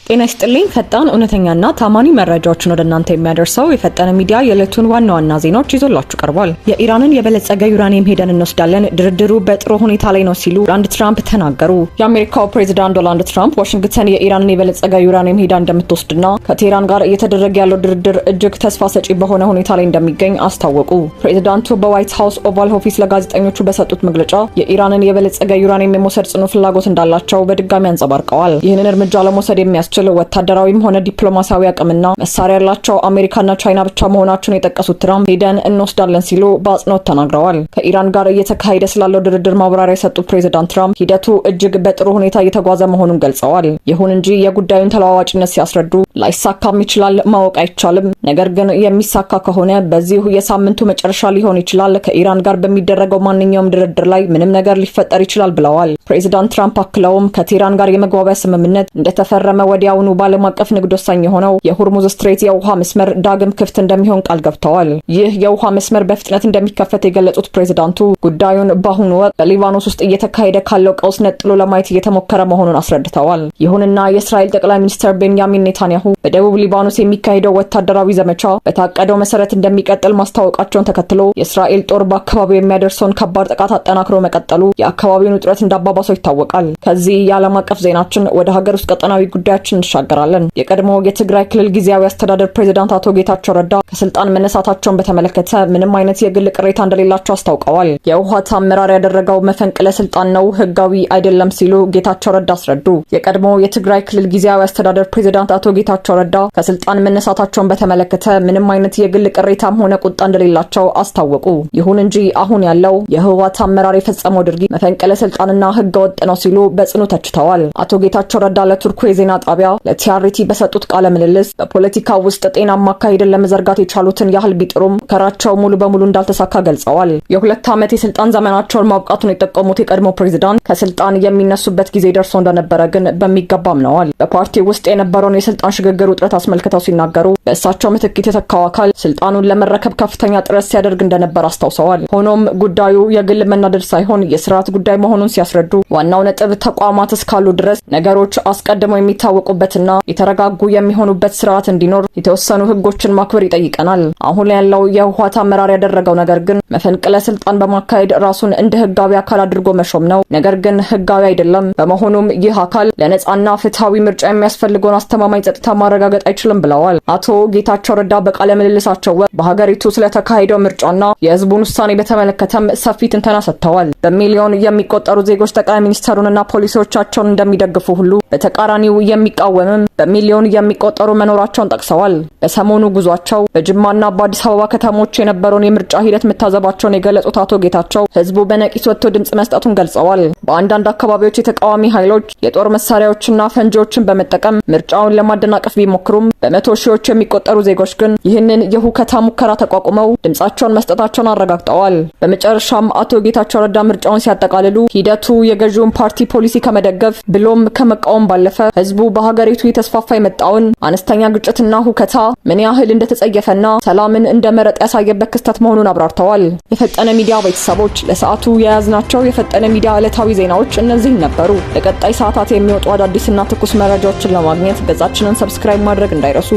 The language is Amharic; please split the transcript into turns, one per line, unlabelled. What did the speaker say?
ጤና ይስጥልኝ ፈጣን እውነተኛና ታማኒ መረጃዎችን ወደ እናንተ የሚያደርሰው የፈጠነ ሚዲያ የዕለቱን ዋና ዋና ዜናዎች ይዞላችሁ ቀርቧል። የኢራንን የበለጸገ ዩራኒየም ሄደን እንወስዳለን፣ ድርድሩ በጥሩ ሁኔታ ላይ ነው ሲሉ ዶናልድ ትራምፕ ተናገሩ። የአሜሪካው ፕሬዝዳንት ዶናልድ ትራምፕ ዋሽንግተን የኢራንን የበለጸገ ዩራኒየም ሄዳ እንደምትወስድና ከቴህራን ጋር እየተደረገ ያለው ድርድር እጅግ ተስፋ ሰጪ በሆነ ሁኔታ ላይ እንደሚገኝ አስታወቁ። ፕሬዝዳንቱ በዋይት ሃውስ ኦቫል ኦፊስ ለጋዜጠኞቹ በሰጡት መግለጫ የኢራንን የበለጸገ ዩራኒየም የመውሰድ ጽኑ ፍላጎት እንዳላቸው በድጋሚ አንጸባርቀዋል። ይህንን እርምጃ ለመውሰድ የሚያስችል ወታደራዊም ሆነ ዲፕሎማሲያዊ አቅምና መሳሪያ ያላቸው አሜሪካና ቻይና ብቻ መሆናቸውን የጠቀሱት ትራምፕ ሄደን እንወስዳለን ሲሉ በአጽንኦት ተናግረዋል። ከኢራን ጋር እየተካሄደ ስላለው ድርድር ማብራሪያ የሰጡት ፕሬዝዳንት ትራምፕ ሂደቱ እጅግ በጥሩ ሁኔታ እየተጓዘ መሆኑን ገልጸዋል። ይሁን እንጂ የጉዳዩን ተለዋዋጭነት ሲያስረዱ ላይሳካም ይችላል፣ ማወቅ አይቻልም። ነገር ግን የሚሳካ ከሆነ በዚሁ የሳምንቱ መጨረሻ ሊሆን ይችላል። ከኢራን ጋር በሚደረገው ማንኛውም ድርድር ላይ ምንም ነገር ሊፈጠር ይችላል ብለዋል። ፕሬዝዳንት ትራምፕ አክለውም ከቴህራን ጋር የመግባቢያ ስምምነት እንደተፈረመ ወዲያውኑ በዓለም አቀፍ ንግድ ወሳኝ የሆነው የሆርሙዝ ስትሬት የውሃ መስመር ዳግም ክፍት እንደሚሆን ቃል ገብተዋል። ይህ የውሃ መስመር በፍጥነት እንደሚከፈት የገለጹት ፕሬዝዳንቱ ጉዳዩን በአሁኑ ወቅት በሊባኖስ ውስጥ እየተካሄደ ካለው ቀውስ ነጥሎ ለማየት እየተሞከረ መሆኑን አስረድተዋል። ይሁንና የእስራኤል ጠቅላይ ሚኒስትር ቤንያሚን ኔታንያሁ በደቡብ ሊባኖስ የሚካሄደው ወታደራዊ ዘመቻ በታቀደው መሰረት እንደሚቀጥል ማስታወቃቸውን ተከትሎ የእስራኤል ጦር በአካባቢው የሚያደርሰውን ከባድ ጥቃት አጠናክሮ መቀጠሉ የአካባቢውን ውጥረት እንዳባባሰው ይታወቃል። ከዚህ የዓለም አቀፍ ዜናችን ወደ ሀገር ውስጥ ቀጠናዊ ጉዳያችን እንሻገራለን። የቀድሞ የትግራይ ክልል ጊዜያዊ አስተዳደር ፕሬዝዳንት አቶ ጌታቸው ረዳ ከስልጣን መነሳታቸውን በተመለከተ ምንም አይነት የግል ቅሬታ እንደሌላቸው አስታውቀዋል። የህወሓት አመራር ያደረገው መፈንቅለ ስልጣን ነው፣ ህጋዊ አይደለም ሲሉ ጌታቸው ረዳ አስረዱ። የቀድሞ የትግራይ ክልል ጊዜያዊ አስተዳደር ፕሬዝዳንት አቶ ጌታቸው ረዳ ከስልጣን መነሳታቸውን በተመለከተ ምንም አይነት የግል ቅሬታም ሆነ ቁጣ እንደሌላቸው አስታወቁ። ይሁን እንጂ አሁን ያለው የህወሓት አመራር የፈጸመው ድርጊት መፈንቅለ ስልጣንና ህገወጥ ነው ሲሉ በጽኑ ተችተዋል። አቶ ጌታቸው ረዳ ለቱርኩ የዜና ጣቢያ ለቲአርቲ በሰጡት ቃለ ምልልስ በፖለቲካ ውስጥ ጤናማ አካሄድን ለመዘርጋት የቻሉትን ያህል ቢጥሩም ሙከራቸው ሙሉ በሙሉ እንዳልተሳካ ገልጸዋል። የ2 ዓመት የስልጣን ዘመናቸውን ማብቃቱን የጠቆሙት የቀድሞ ፕሬዝዳንት ከስልጣን የሚነሱበት ጊዜ ደርሶ እንደነበረ ግን በሚገባ አምነዋል። በፓርቲ ውስጥ የነበረውን የስልጣን ሽግግር ውጥረት አስመልክተው ሲናገሩ በእሳቸው ምትክ የተተካው አካል ስልጣኑን ለመረከብ ከፍተኛ ጥረት ሲያደርግ እንደነበር አስታውሰዋል። ሆኖም ጉዳዩ የግል መናደድ ሳይሆን የስርዓት ጉዳይ መሆኑን ሲያስረዱ ዋናው ነጥብ ተቋማት እስካሉ ድረስ ነገሮች አስቀድመው የሚታወቁበትና የተረጋጉ የሚሆኑበት ስርዓት እንዲኖር የተወሰኑ ህጎችን ማክበር ይጠይቀናል። አሁን ያለው የህወሓት አመራር ያደረገው ነገር ግን መፈንቅለ ስልጣን በማካሄድ ራሱን እንደ ህጋዊ አካል አድርጎ መሾም ነው። ነገር ግን ህጋዊ አይደለም። በመሆኑም ይህ አካል ለነጻና ፍትሃዊ ምርጫ የሚያስፈልገውን አስተማማኝ ጸጥታ ማረጋገጥ አይችልም ብለዋል። አቶ ጌታቸው ረዳ በቃለ ምልልሳቸው ወቅት በሀገሪቱ ስለተካሄደው ምርጫና የህዝቡን ውሳኔ በተመለከተም ሰፊ ትንተና ሰጥተዋል። በሚሊዮን የሚቆጠሩ ዜጎች ጠቅላይ ሚኒስትሩንና ፖሊሲዎቻቸውን እንደሚደግፉ ሁሉ በተቃራኒው የሚቃወምም በሚሊዮን የሚቆጠሩ መኖራቸውን ጠቅሰዋል። በሰሞኑ ጉዟቸው በጅማና በአዲስ አበባ ከተሞች የነበረውን የምርጫ ሂደት መታዘባቸውን የገለጹት አቶ ጌታቸው ህዝቡ በነቂስ ወጥቶ ድምጽ መስጠቱን ገልጸዋል። በአንዳንድ አካባቢዎች የተቃዋሚ ኃይሎች የጦር መሳሪያዎችና ፈንጂዎችን በመጠቀም ምርጫውን ለማደናቀፍ ቢሞክሩም በመቶ ሺዎች የሚቆጠሩ ዜጎች ግን ይህንን የሁከታ ሙከራ ተቋቁመው ድምጻቸውን መስጠታቸውን አረጋግጠዋል። በመጨረሻም አቶ ጌታቸው ረዳ ምርጫውን ሲያጠቃልሉ ሂደቱ የገዢውን ፓርቲ ፖሊሲ ከመደገፍ ብሎም ከመቃወም ባለፈ ህዝቡ በሀገሪቱ የተስፋፋ የመጣውን አነስተኛ ግጭትና ሁከታ ምን ያህል እንደተጸየፈና ሰላምን እንደመረጥ ያሳየበት ክስተት መሆኑን አብራርተዋል። የፈጠነ ሚዲያ ቤተሰቦች ለሰዓቱ የያዝናቸው የፈጠነ ሚዲያ ዕለታዊ ዜናዎች እነዚህ ነበሩ። ለቀጣይ ሰዓታት የሚወጡ አዳዲስና ትኩስ መረጃዎችን ለማግኘት ገጻችንን ሰብስክራይብ ማድረግ እንዳይረሱ።